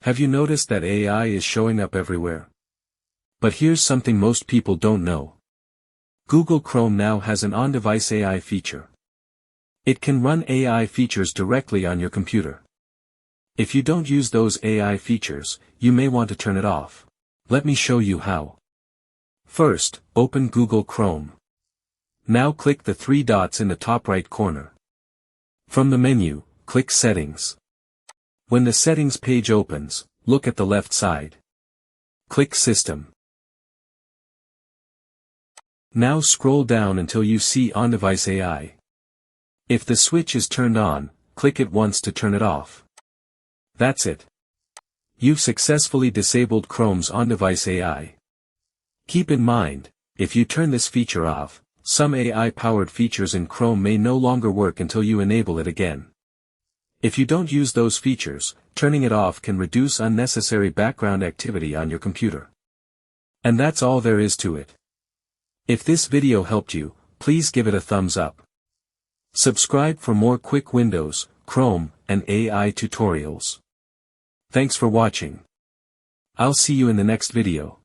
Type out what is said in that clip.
Have you noticed that AI is showing up everywhere? But here's something most people don't know. Google Chrome now has an on-device AI feature. It can run AI features directly on your computer. If you don't use those AI features, you may want to turn it off. Let me show you how. First, open Google Chrome. Now click the three dots in the top right corner. From the menu, click Settings. When the Settings page opens, look at the left side. Click System. Now scroll down until you see On-Device AI. If the switch is turned on, click it once to turn it off. That's it. You've successfully disabled Chrome's On-Device AI. Keep in mind, if you turn this feature off, some AI-powered features in Chrome may no longer work until you enable it again. If you don't use those features, turning it off can reduce unnecessary background activity on your computer. And that's all there is to it. If this video helped you, please give it a thumbs up. Subscribe for more quick Windows, Chrome, and AI tutorials. Thanks for watching. I'll see you in the next video.